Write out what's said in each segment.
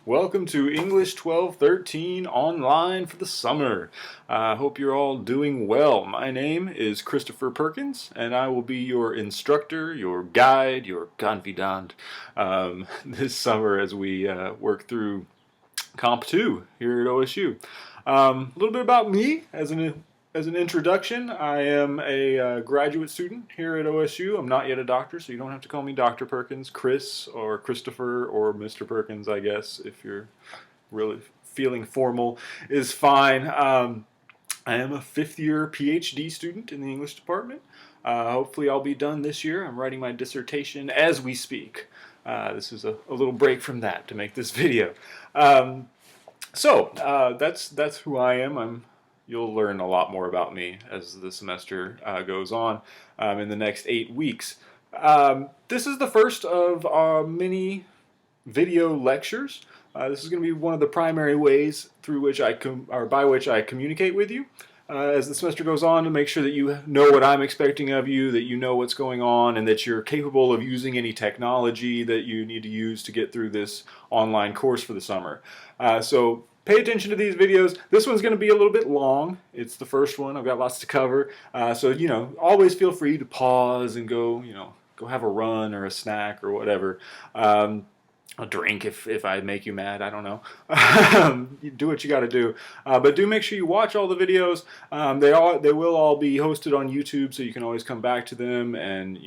Welcome to English 1213 online for the summer. I hope you're all doing well. My name is Christopher Perkins, and I will be your instructor, your guide, your confidant this summer as we work through Comp 2 here at OSU. A little bit about me as an introduction. I am a graduate student here at OSU. I'm not yet a doctor, so you don't have to call me Dr. Perkins, Chris, or Christopher, or Mr. Perkins, I guess, if you're really feeling formal, is fine. I am a fifth-year PhD student in the English department. Hopefully I'll be done this year. I'm writing my dissertation as we speak. This is a little break from that to make this video. That's who I am. You'll learn a lot more about me as the semester goes on in the next 8 weeks. This is the first of our mini video lectures. This is going to be one of the primary ways through which by which I communicate with you as the semester goes on, to make sure that you know what I'm expecting of you, that you know what's going on, and that you're capable of using any technology that you need to use to get through this online course for the summer. So pay attention to these videos. This one's going to be a little bit long. It's the first one. I've got lots to cover. So, always feel free to pause and go have a run or a snack or whatever. A drink if I make you mad. I don't know. You do what you got to do. But do make sure you watch all the videos. They will all be hosted on YouTube, so you can always come back to them and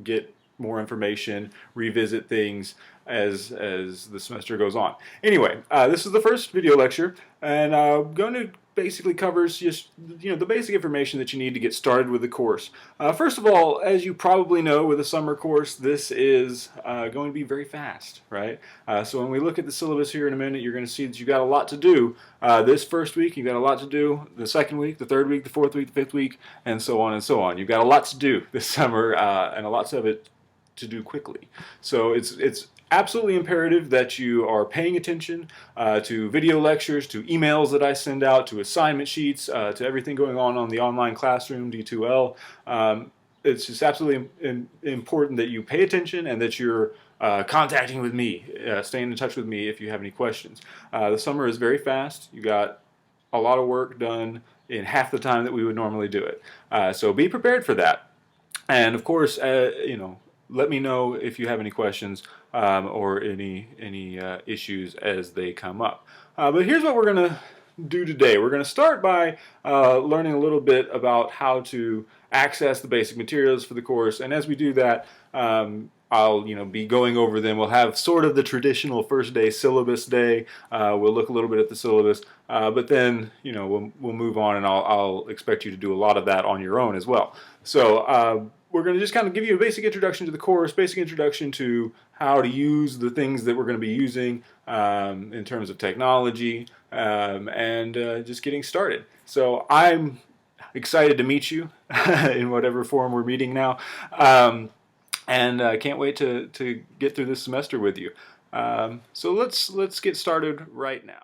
get more information, revisit things as the semester goes on. Anyway, this is the first video lecture, and I'm going to basically covers just the basic information that you need to get started with the course. First of all, as you probably know, with a summer course, this is going to be very fast, right? So when we look at the syllabus here in a minute, you're going to see that you've got a lot to do. This first week, you've got a lot to do. The second week, the third week, the fourth week, the fifth week, and so on and so on. You've got a lot to do this summer, and a lot of it to do quickly. So it's absolutely imperative that you are paying attention to video lectures, to emails that I send out, to assignment sheets, to everything going on the online classroom, D2L. It's just absolutely important that you pay attention and that you're contacting with me, staying in touch with me if you have any questions. The summer is very fast. You got a lot of work done in half the time that we would normally do it. So be prepared for that. And of course, let me know if you have any questions or any issues as they come up. But here's what we're going to do today. We're going to start by learning a little bit about how to access the basic materials for the course. And as we do that, I'll be going over them. We'll have sort of the traditional first day syllabus day. We'll look a little bit at the syllabus, but then we'll move on, and I'll expect you to do a lot of that on your own as well. So we're going to just kind of give you a basic introduction to the course, basic introduction to how to use the things that we're going to be using in terms of technology, and just getting started. So I'm excited to meet you in whatever form we're meeting now, and I can't wait to get through this semester with you. So let's get started right now.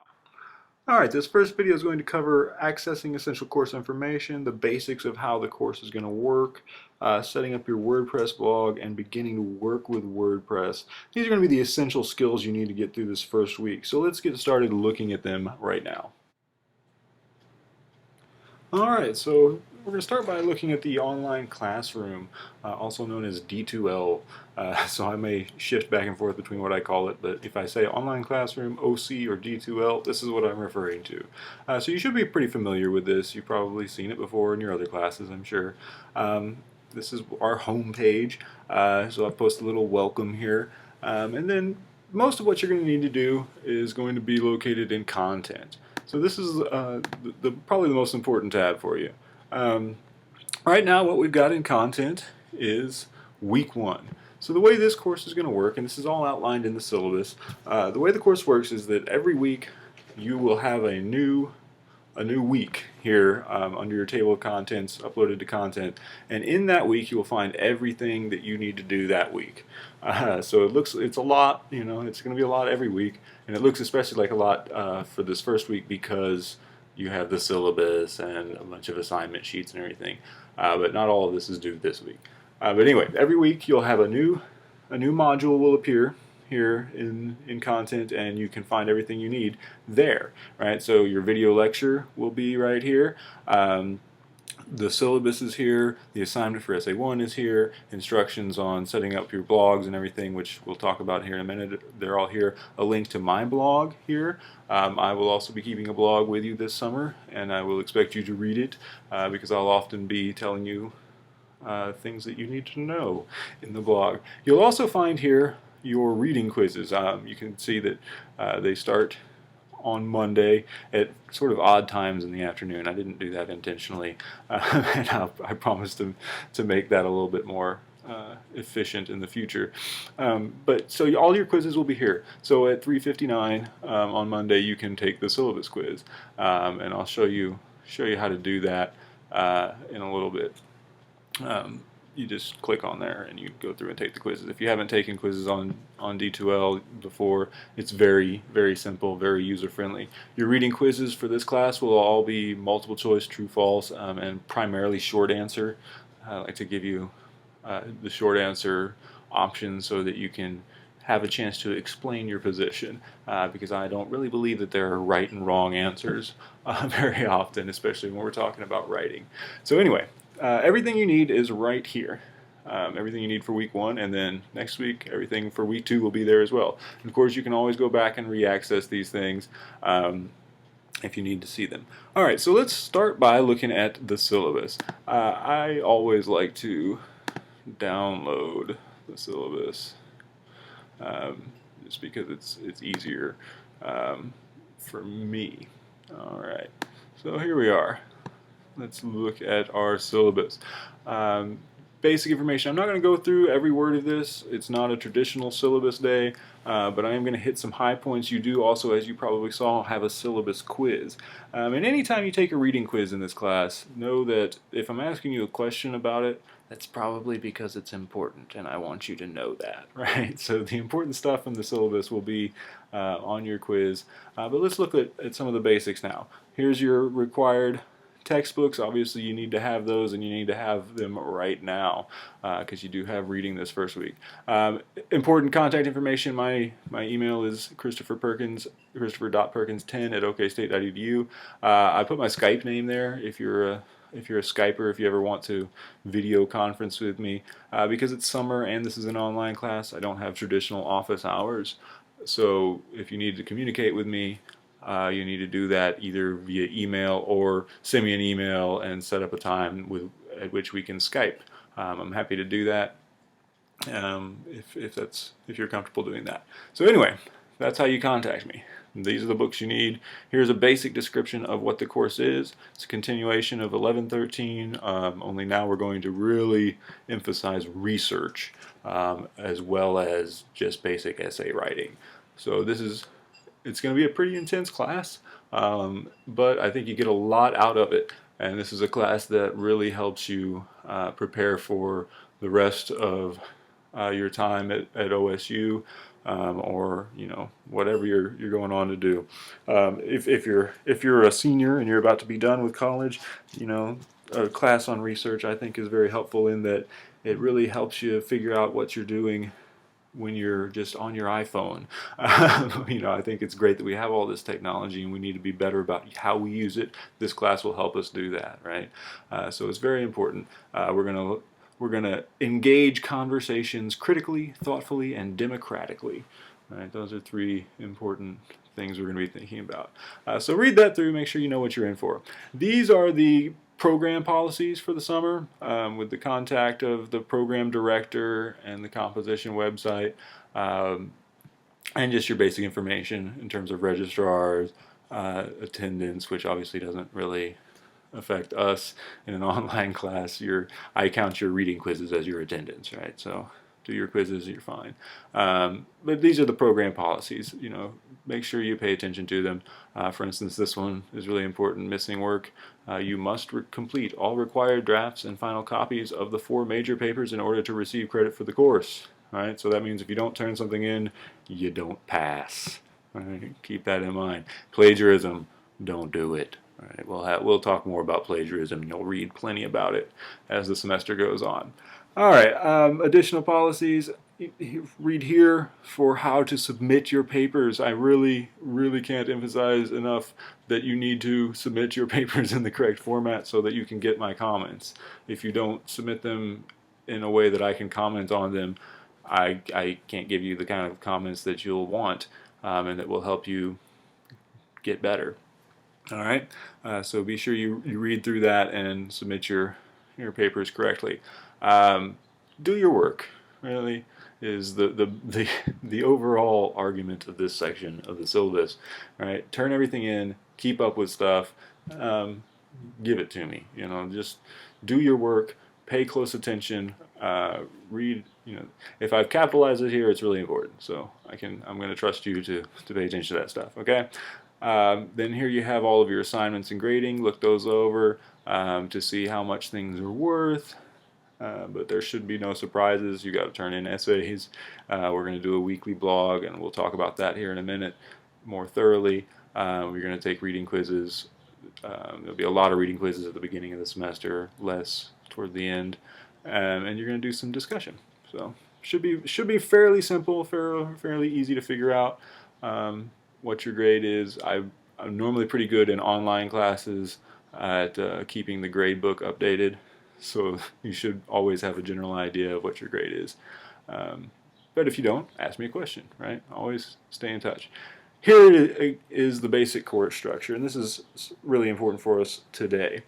Alright, this first video is going to cover accessing essential course information, the basics of how the course is going to work, setting up your WordPress blog, and beginning to work with WordPress. These are going to be the essential skills you need to get through this first week. So let's get started looking at them right now. Alright, so we're going to start by looking at the online classroom, also known as D2L. So I may shift back and forth between what I call it, but if I say online classroom, OC, or D2L, this is what I'm referring to. So you should be pretty familiar with this. You've probably seen it before in your other classes, I'm sure. This is our home page, so I've posted a little welcome here. And then most of what you're going to need to do is going to be located in content. So this is probably the most important tab for you. Right now what we've got in content is week 1. So the way this course is going to work, and this is all outlined in the syllabus, the way the course works is that every week you will have a new week here under your table of contents, uploaded to content, and in that week you will find everything that you need to do that week. So it's a lot, it's going to be a lot every week, and it looks especially like a lot for this first week because you have the syllabus and a bunch of assignment sheets and everything, but not all of this is due this week. But anyway, every week you'll have a new module will appear here in content, and you can find everything you need there, right? So your video lecture will be right here. The syllabus is here, the assignment for Essay 1 is here, instructions on setting up your blogs and everything, which we'll talk about here in a minute, they're all here. A link to my blog here. I will also be keeping a blog with you this summer, and I will expect you to read it because I'll often be telling you things that you need to know in the blog. You'll also find here your reading quizzes. You can see that they start on Monday at sort of odd times in the afternoon. I didn't do that intentionally, and I promise to make that a little bit more efficient in the future. But so all your quizzes will be here. So at 3:59 on Monday, you can take the syllabus quiz, and I'll show you how to do that in a little bit. You just click on there and you go through and take the quizzes. If you haven't taken quizzes on D2L before, it's very, very simple, very user-friendly. Your reading quizzes for this class will all be multiple choice, true, false, and primarily short answer. I like to give you the short answer option so that you can have a chance to explain your position, because I don't really believe that there are right and wrong answers very often, especially when we're talking about writing. So anyway, everything you need is right here. Everything you need for week 1, and then next week everything for week 2 will be there as well. And of course you can always go back and re-access these things if you need to see them. Alright, so let's start by looking at the syllabus. I always like to download the syllabus just because it's easier for me. Alright, so here we are. Let's look at our syllabus. Basic information. I'm not going to go through every word of this. It's not a traditional syllabus day, but I am going to hit some high points. You do also, as you probably saw, have a syllabus quiz. And anytime you take a reading quiz in this class, know that if I'm asking you a question about it, that's probably because it's important, and I want you to know that, right? So the important stuff from the syllabus will be on your quiz. But let's look at some of the basics now. Here's your required textbooks. Obviously you need to have those, and you need to have them right now because you do have reading this first week. Important contact information. My email is christopher.perkins10@okstate.edu. I put my Skype name there if you're a Skyper, if you ever want to video conference with me. Because it's summer and this is an online class, I don't have traditional office hours. So if you need to communicate with me, you need to do that either via email or send me an email and set up a time at which we can Skype. I'm happy to do that if you're comfortable doing that. So anyway, that's how you contact me. These are the books you need. Here's a basic description of what the course is. It's a continuation of 11-13, only now we're going to really emphasize research as well as just basic essay writing. So it's going to be a pretty intense class, but I think you get a lot out of it. And this is a class that really helps you prepare for the rest of your time at OSU, or whatever you're going on to do. If you're a senior and you're about to be done with college, a class on research I think is very helpful in that it really helps you figure out what you're doing when you're just on your iPhone. I think it's great that we have all this technology, and we need to be better about how we use it. This class will help us do that, right? So it's very important. We're gonna engage conversations critically, thoughtfully, and democratically. Right? Those are 3 important things we're going to be thinking about. So read that through, make sure you know what you're in for. These are the program policies for the summer, with the contact of the program director and the composition website, and just your basic information in terms of registrars, attendance, which obviously doesn't really affect us in an online class. I count your reading quizzes as your attendance, right? So do your quizzes, you're fine. But these are the program policies. Make sure you pay attention to them. For instance, this one is really important. Missing work. You must complete all required drafts and final copies of the 4 major papers in order to receive credit for the course. All right? So that means if you don't turn something in, you don't pass. All right? Keep that in mind. Plagiarism, don't do it. All right, we'll talk more about plagiarism. You'll read plenty about it as the semester goes on. All right, additional policies. Read here for how to submit your papers. I really, really can't emphasize enough that you need to submit your papers in the correct format so that you can get my comments. If you don't submit them in a way that I can comment on them, I can't give you the kind of comments that you'll want and that will help you get better. All right, so be sure you read through that and submit your papers correctly. Do your work, really, is the overall argument of this section of the syllabus. All right, turn everything in, keep up with stuff, give it to me. You know, just do your work, pay close attention, read. You know, if I've capitalized it here, it's really important. So I'm going to trust you to pay attention to that stuff. Okay. Then here you have all of your assignments and grading. Look those over to see how much things are worth. But there should be no surprises. You got to turn in essays. We're going to do a weekly blog, and we'll talk about that here in a minute more thoroughly. We're going to take reading quizzes. There'll be a lot of reading quizzes at the beginning of the semester, less toward the end, and you're going to do some discussion. So should be fairly simple, fairly easy to figure out what your grade is. I'm normally pretty good in online classes at keeping the grade book updated, so you should always have a general idea of what your grade is. But if you don't, ask me a question, right? Always stay in touch. Here is the basic course structure, and this is really important for us today.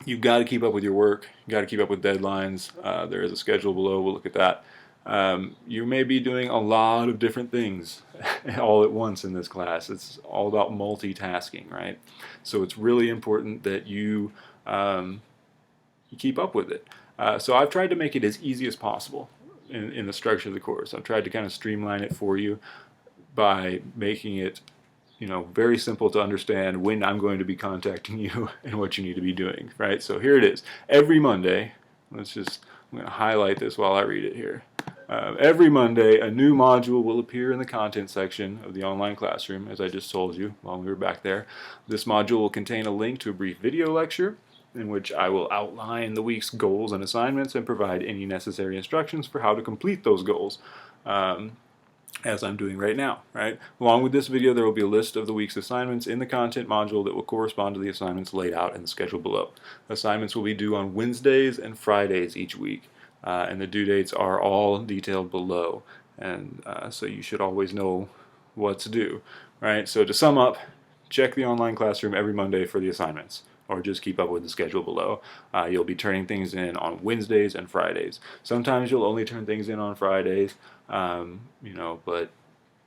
You've got to keep up with your work. You've got to keep up with deadlines. There is a schedule below. We'll look at that. You may be doing a lot of different things all at once in this class. It's all about multitasking, right? So it's really important that you keep up with it. So I've tried to make it as easy as possible in the structure of the course. I've tried to kind of streamline it for you by making it, you know, very simple to understand when I'm going to be contacting you and what you need to be doing, right? So here it is. Every Monday, I'm going to highlight this while I read it here. Every Monday, a new module will appear in the content section of the online classroom, as I just told you while we were back there. This module will contain a link to a brief video lecture in which I will outline the week's goals and assignments and provide any necessary instructions for how to complete those goals, as I'm doing right now, right? Along with this video, there will be a list of the week's assignments in the content module that will correspond to the assignments laid out in the schedule below. Assignments will be due on Wednesdays and Fridays each week. And the due dates are all detailed below, and so you should always know what's due, right? So to sum up, check the online classroom every Monday for the assignments, or just keep up with the schedule below. You'll be turning things in on Wednesdays and Fridays. Sometimes you'll only turn things in on Fridays, you know, but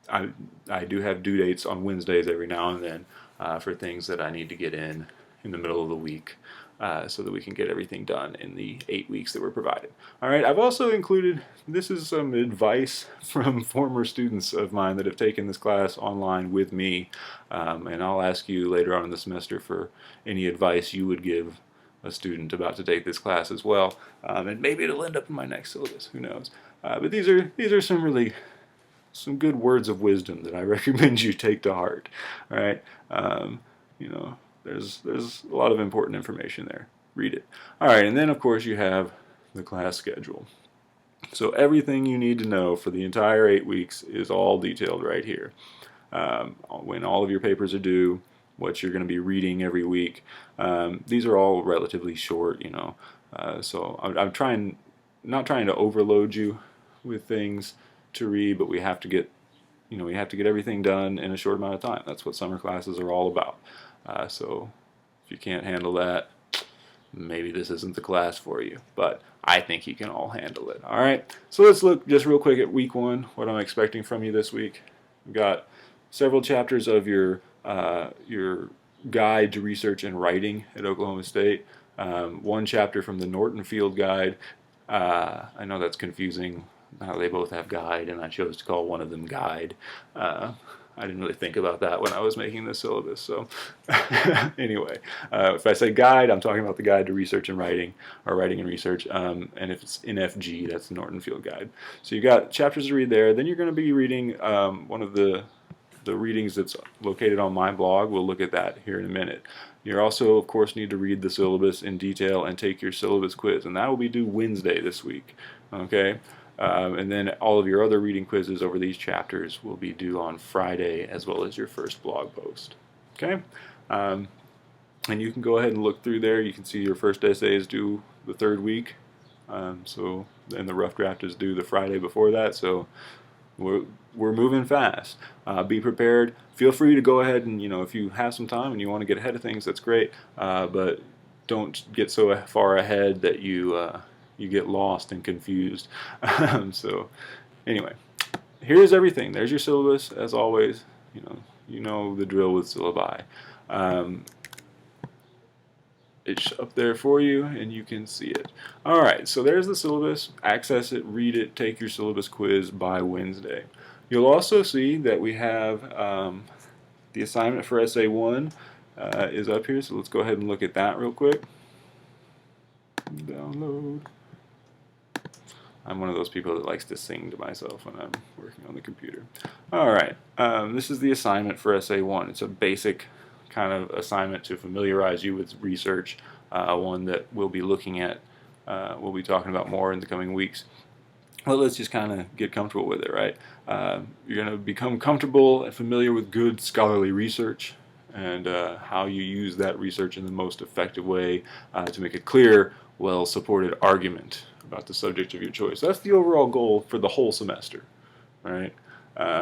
I do have due dates on Wednesdays every now and then for things that I need to get in the middle of the week. So that we can get everything done in the 8 weeks that were provided. All right, I've also included, this is some advice from former students of mine that have taken this class online with me, and I'll ask you later on in the semester for any advice you would give a student about to take this class as well, and maybe it'll end up in my next syllabus, who knows. But these are some good words of wisdom that I recommend you take to heart. All right, you know, there's a lot of important information there. Read it. All right, and then of course you have the class schedule. So everything you need to know for the entire 8 weeks is all detailed right here. When all of your papers are due, what you're going to be reading every week. These are all relatively short, you know. So I'm not trying to overload you with things to read, but we have to get everything done in a short amount of time. That's what summer classes are all about. So if you can't handle that, maybe this isn't the class for you, but I think you can all handle it. All right, so let's look just real quick at week 1, what I'm expecting from you this week. We've got several chapters of your guide to research and writing at Oklahoma State. One chapter from the Norton Field Guide. I know that's confusing. They both have guide, and I chose to call one of them guide. I didn't really think about that when I was making this syllabus. So anyway, if I say guide, I'm talking about the guide to research and writing, or writing and research. And if it's NFG, that's the Norton Field Guide. So you've got chapters to read there. Then you're going to be reading one of the the readings that's located on my blog. We'll look at that here in a minute. You also, of course, need to read the syllabus in detail and take your syllabus quiz, and that will be due Wednesday this week. Okay, and then all of your other reading quizzes over these chapters will be due on Friday, as well as your first blog post. Okay, and you can go ahead and look through there. You can see your first essay is due the 3rd week, and the rough draft is due the Friday before that. So we're moving fast. Be prepared. Feel free to go ahead and, if you have some time and you want to get ahead of things, that's great. But don't get so far ahead that you get lost and confused. So anyway, here's everything. There's your syllabus, as always. You know the drill with syllabi. It's up there for you, and you can see it. All right, so there's the syllabus. Access it, read it, take your syllabus quiz by Wednesday. You'll also see that we have the assignment for Essay 1 is up here, so let's go ahead and look at that real quick. Download. I'm one of those people that likes to sing to myself when I'm working on the computer. All right, this is the assignment for Essay 1. It's a basic kind of assignment to familiarize you with research, one that we'll be looking at, we'll be talking about more in the coming weeks. Well, let's just kind of get comfortable with it, right? You're going to become comfortable and familiar with good scholarly research and how you use that research in the most effective way to make a clear, well-supported argument about the subject of your choice. That's the overall goal for the whole semester, right?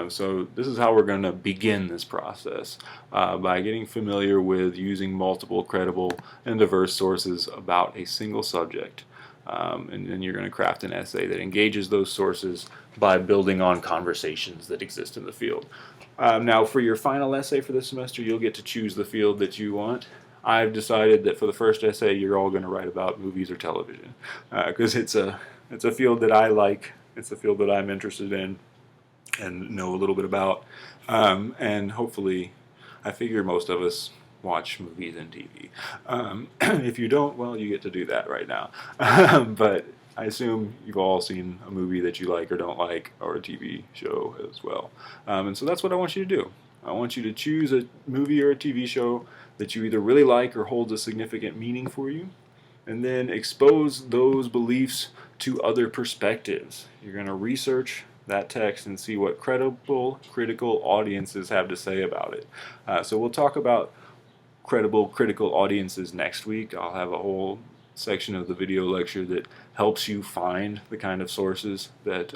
So this is how we're going to begin this process, by getting familiar with using multiple credible and diverse sources about a single subject. And then you're going to craft an essay that engages those sources by building on conversations that exist in the field. Now for your final essay for this semester, you'll get to choose the field that you want. I've decided that for the first essay you're all going to write about movies or television, because it's a field that I like, it's a field that I'm interested in and know a little bit about, and hopefully I figure most of us watch movies and TV. If you don't, well, you get to do that right now. But I assume you've all seen a movie that you like or don't like, or a TV show as well. And so that's what I want you to do. I want you to choose a movie or a TV show that you either really like or holds a significant meaning for you, and then expose those beliefs to other perspectives. You're going to research that text and see what credible critical audiences have to say about it. So we'll talk about credible critical audiences next week. I'll have a whole section of the video lecture that helps you find the kind of sources that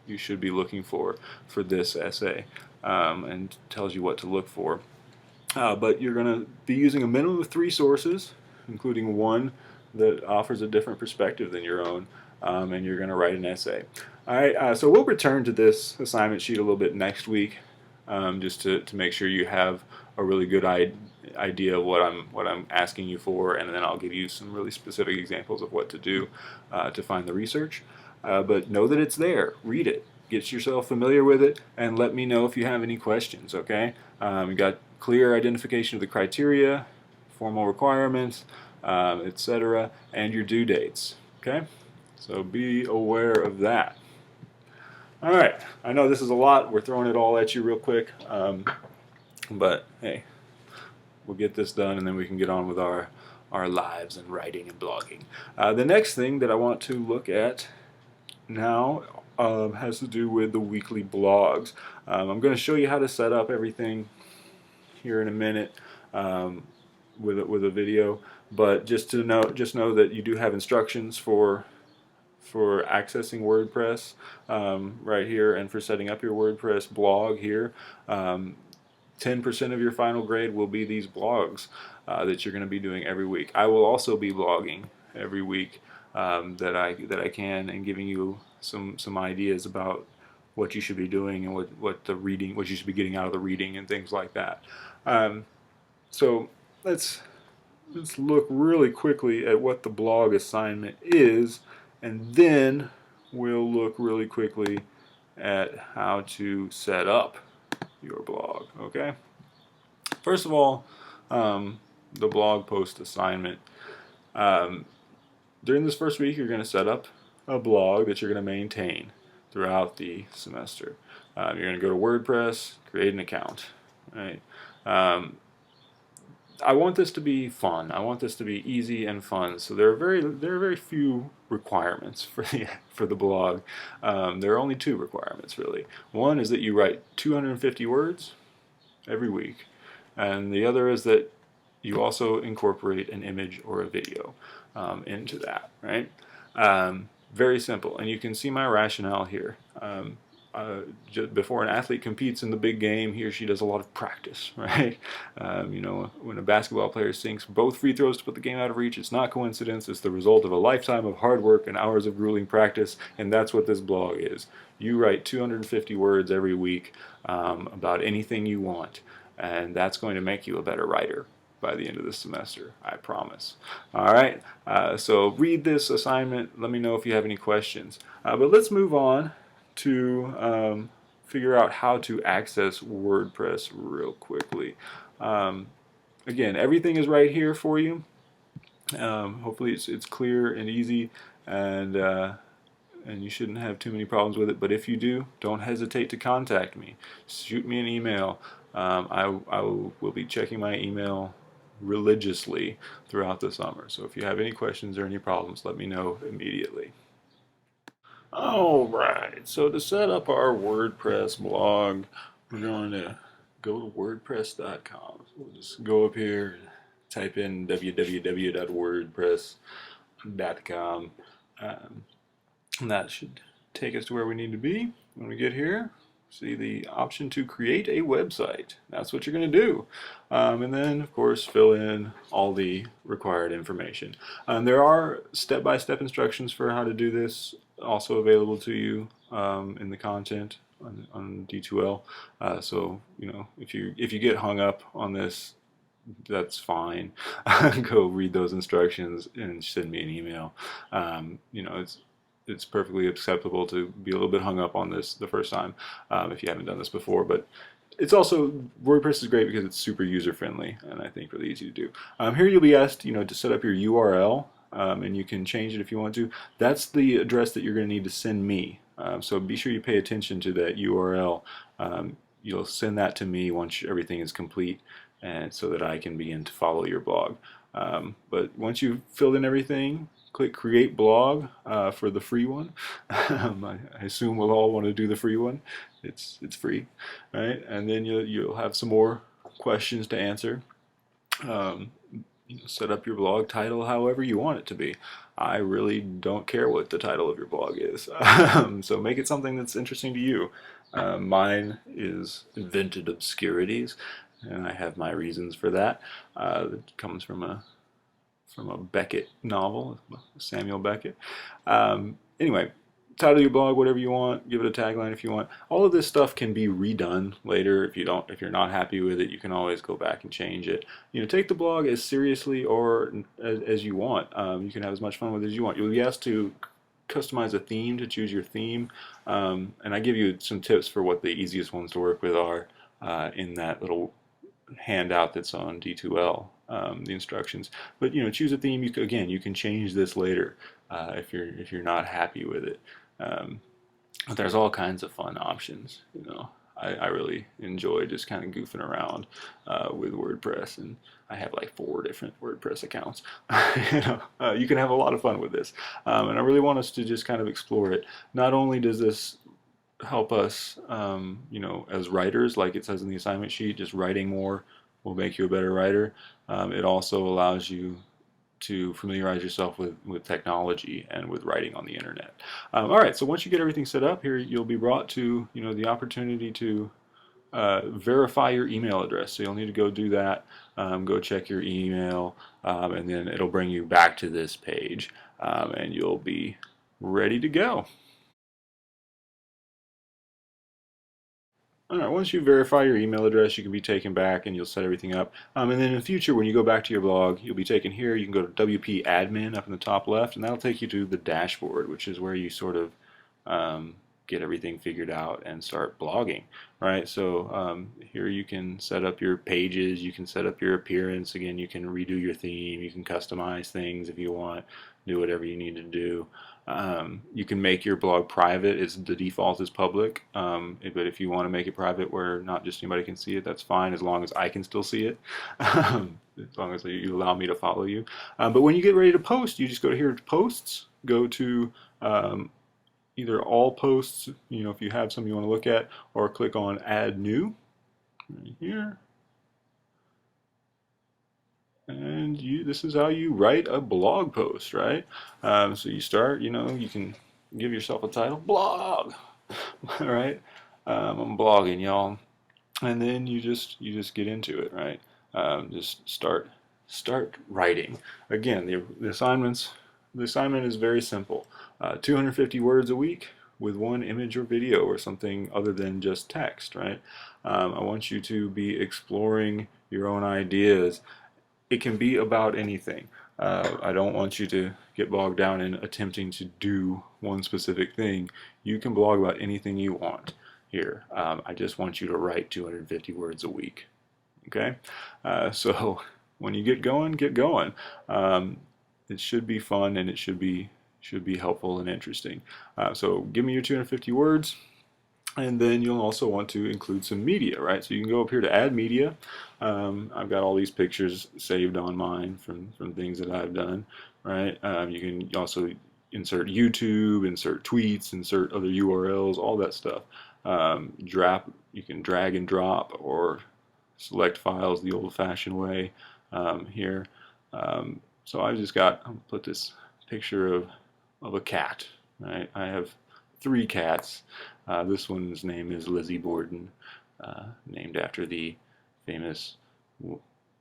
you should be looking for this essay, and tells you what to look for. But you're going to be using a minimum of 3 sources, including one that offers a different perspective than your own, and you're going to write an essay. All right, so we'll return to this assignment sheet a little bit next week, just to make sure you have a really good idea of what I'm asking you for, and then I'll give you some really specific examples of what to do to find the research. But know that it's there. Read it. Get yourself familiar with it, and let me know if you have any questions, okay? You got clear identification of the criteria, formal requirements, etc., and your due dates, okay? So be aware of that. All right, I know this is a lot. We're throwing it all at you real quick, but hey, we'll get this done, and then we can get on with our lives and writing and blogging. The next thing that I want to look at now has to do with the weekly blogs. I'm going to show you how to set up everything here in a minute with a video, but just know that you do have instructions for accessing WordPress right here, and for setting up your WordPress blog here. 10% of your final grade will be these blogs that you're going to be doing every week. I will also be blogging every week that I can, and giving you some ideas about what you should be doing and what you should be getting out of the reading and things like that. So let's look really quickly at what the blog assignment is, and then we'll look really quickly at how to set up your blog, okay? First of all, the blog post assignment. During this first week, you're going to set up a blog that you're going to maintain. throughout the semester. You're going to go to WordPress, create an account, right? I want this to be fun. I want this to be easy and fun. So there are very few requirements for the blog. There are only two requirements really. One is that you write 250 words every week, and the other is that you also incorporate an image or a video into that. Right? Very simple, and you can see my rationale here. Before an athlete competes in the big game, he or she does a lot of practice, right? When a basketball player sinks both free throws to put the game out of reach, it's not coincidence. It's the result of a lifetime of hard work and hours of grueling practice, and that's what this blog is. You write 250 words every week about anything you want, and that's going to make you a better writer by the end of the semester, I promise. All right, so read this assignment. Let me know if you have any questions. But let's move on to figure out how to access WordPress real quickly. Again, everything is right here for you. Hopefully it's clear and easy, and you shouldn't have too many problems with it. But if you do, don't hesitate to contact me. Shoot me an email. I will be checking my email religiously throughout the summer. So if you have any questions or any problems, let me know immediately. All right, so to set up our WordPress blog, we're going to go to WordPress.com. So we'll just go up here, type in www.wordpress.com, and that should take us to where we need to be. When we get here, see the option to create a website. That's what you're going to do. And then, of course, fill in all the required information. There are step-by-step instructions for how to do this also available to you in the content on D2L. So, if you get hung up on this, that's fine. Go read those instructions and send me an email. It's perfectly acceptable to be a little bit hung up on this the first time if you haven't done this before. But it's also, WordPress is great because it's super user friendly and I think really easy to do. Here you'll be asked, to set up your URL, and you can change it if you want to. That's the address that you're going to need to send me. So be sure you pay attention to that URL. You'll send that to me once everything is complete, and so that I can begin to follow your blog. But once you've filled in everything, click Create Blog for the free one. I assume we'll all want to do the free one. It's free, right? And then you'll have some more questions to answer. Set up your blog title however you want it to be. I really don't care what the title of your blog is. So make it something that's interesting to you. Mine is Invented Obscurities, and I have my reasons for that. It comes from a Beckett novel, Samuel Beckett. Anyway, title your blog whatever you want, give it a tagline if you want. All of this stuff can be redone later if you're not happy with it. You can always go back and change it. Take the blog as seriously or as you want. You can have as much fun with it as you want. You'll be asked to customize a theme, to choose your theme, and I give you some tips for what the easiest ones to work with are in that little handout that's on D2L, the instructions. But choose a theme. You can change this later if you're not happy with it. But there's all kinds of fun options. I really enjoy just kind of goofing around with WordPress, and I have like 4 different WordPress accounts. You can have a lot of fun with this, and I really want us to just kind of explore it. Not only does this help us, as writers, like it says in the assignment sheet, just writing more will make you a better writer. It also allows you to familiarize yourself with technology and with writing on the internet. All right, so once you get everything set up here, you'll be brought to the opportunity to verify your email address. So you'll need to go do that. Go check your email, and then it'll bring you back to this page, and you'll be ready to go. All right, once you verify your email address, you can be taken back and you'll set everything up. And then in the future, when you go back to your blog, you'll be taken here. You can go to WP Admin up in the top left, and that'll take you to the dashboard, which is where you sort of get everything figured out and start blogging, right? So here you can set up your pages, you can set up your appearance. Again, you can redo your theme, you can customize things if you want, do whatever you need to do. You can make your blog private. The default is public, but if you want to make it private where not just anybody can see it, that's fine as long as I can still see it, as long as you allow me to follow you. But when you get ready to post, you just go to here to posts, go to either all posts, if you have some you want to look at, or click on add new right here. And this is how you write a blog post, right? So you start, you can give yourself a title, blog, all right? I'm blogging, y'all, and then you just get into it, right? Just start writing. Again, the assignment is very simple. 250 words a week with one image or video or something other than just text, right? I want you to be exploring your own ideas. It can be about anything. I don't want you to get bogged down in attempting to do one specific thing. You can blog about anything you want here. I just want you to write 250 words a week. Okay? So when you get going, get going. It should be fun and it should be helpful and interesting. So give me your 250 words. And then you'll also want to include some media, right? So you can go up here to add media. I've got all these pictures saved on mine from things that I've done, right? You can also insert YouTube, insert tweets, insert other URLs, all that stuff. You can drag and drop or select files the old-fashioned way here. So I've just I'll put this picture of a cat, right? I have 3 cats. This one's name is Lizzie Borden, named after the famous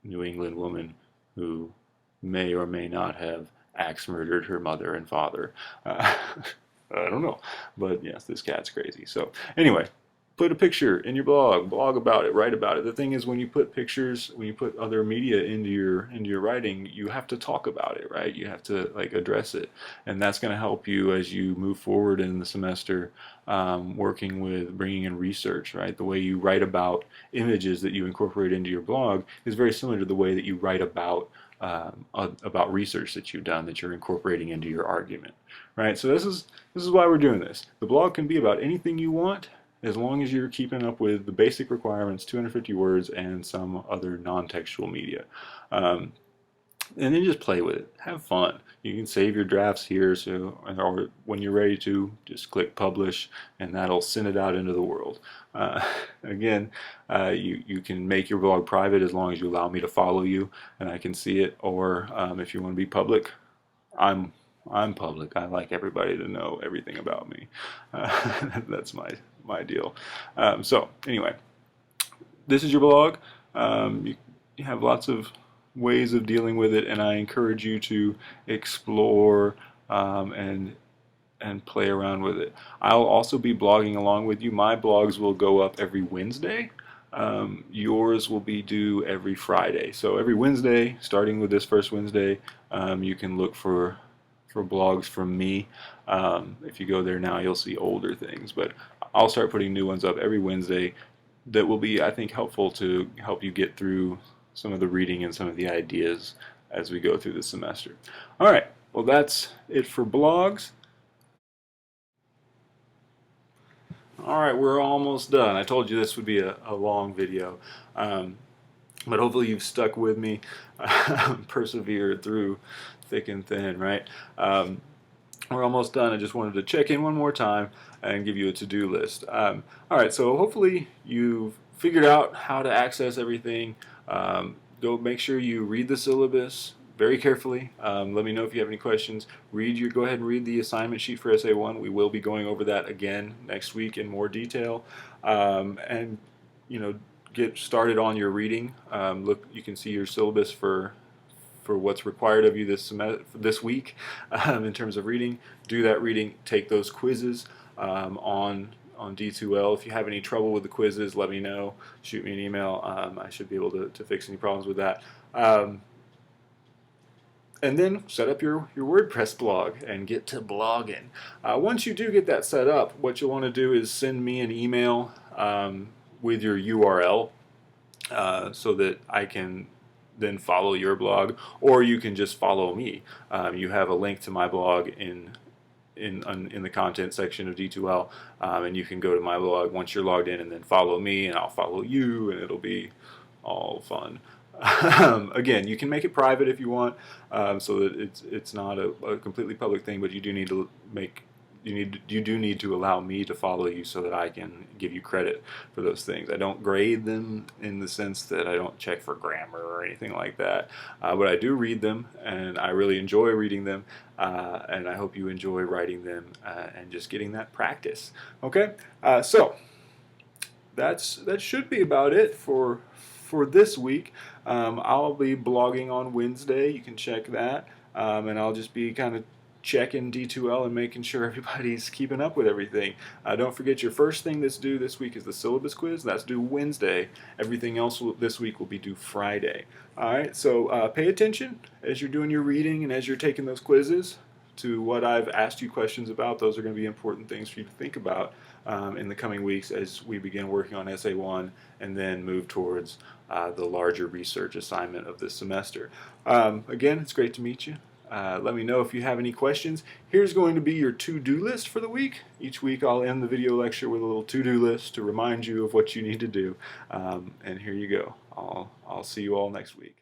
New England woman who may or may not have axe murdered her mother and father. I don't know, but yes, this cat's crazy. So anyway, put a picture in your blog about it, write about it. The thing is, when you put pictures, when you put other media into your writing, you have to talk about it, right? You have to address it, and that's going to help you as you move forward in the semester, working with bringing in research, right? The way you write about images that you incorporate into your blog is very similar to the way that you write about research that you've done that you're incorporating into your argument, right? So this is why we're doing this. The blog can be about anything you want, as long as you're keeping up with the basic requirements, 250 words, and some other non-textual media. And then just play with it. Have fun. You can save your drafts here, or when you're ready to, just click publish, and that'll send it out into the world. Again, you can make your blog private as long as you allow me to follow you, and I can see it. Or if you want to be public, I'm public. I like everybody to know everything about me. That's my deal. So anyway, this is your blog. You have lots of ways of dealing with it, and I encourage you to explore and play around with it. I'll also be blogging along with you. My blogs will go up every Wednesday. Yours will be due every Friday. So every Wednesday, starting with this first Wednesday, you can look for blogs from me. If you go there now, you'll see older things, but I'll start putting new ones up every Wednesday that will be, I think, helpful to help you get through some of the reading and some of the ideas as we go through the semester. All right, well, that's it for blogs. All right, we're almost done. I told you this would be a long video, but hopefully you've stuck with me, persevered through thick and thin, right? We're almost done. I just wanted to check in one more time and give you a to-do list. All right, so hopefully you've figured out how to access everything. Go make sure you read the syllabus very carefully. Let me know if you have any questions. Go ahead and read the assignment sheet for Essay 1. We will be going over that again next week in more detail. And get started on your reading. Look, you can see your syllabus for what's required of you this week in terms of reading. Do that reading. Take those quizzes on D2L. If you have any trouble with the quizzes, let me know. Shoot me an email. I should be able to fix any problems with that. And then set up your WordPress blog and get to blogging. Once you do get that set up, what you'll want to do is send me an email with your URL so that I can then follow your blog, or you can just follow me. You have a link to my blog in in the content section of D2L, and you can go to my blog once you're logged in, and then follow me, and I'll follow you, and it'll be all fun. Again, you can make it private if you want, so that it's not a completely public thing, but you do need to allow me to follow you so that I can give you credit for those things. I don't grade them in the sense that I don't check for grammar or anything like that, but I do read them, and I really enjoy reading them, and I hope you enjoy writing them and just getting that practice. Okay, so that should be about it for this week. I'll be blogging on Wednesday. You can check that, and I'll just be kind of checking D2L and making sure everybody's keeping up with everything. Don't forget, your first thing that's due this week is the syllabus quiz. That's due Wednesday. Everything else this week will be due Friday. All right, so pay attention as you're doing your reading and as you're taking those quizzes to what I've asked you questions about. Those are going to be important things for you to think about in the coming weeks as we begin working on Essay 1 and then move towards the larger research assignment of this semester. Again, it's great to meet you. Let me know if you have any questions. Here's going to be your to-do list for the week. Each week I'll end the video lecture with a little to-do list to remind you of what you need to do. And here you go. I'll see you all next week.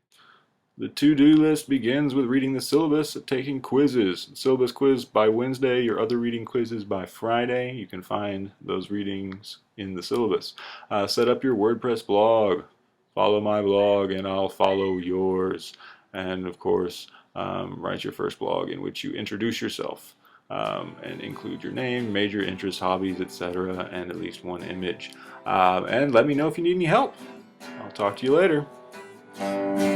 The to-do list begins with reading the syllabus and taking quizzes. Syllabus quiz by Wednesday, your other reading quizzes by Friday. You can find those readings in the syllabus. Set up your WordPress blog. Follow my blog and I'll follow yours. And of course, write your first blog in which you introduce yourself and include your name, major interests, hobbies, etc., and at least one image. And let me know if you need any help. I'll talk to you later.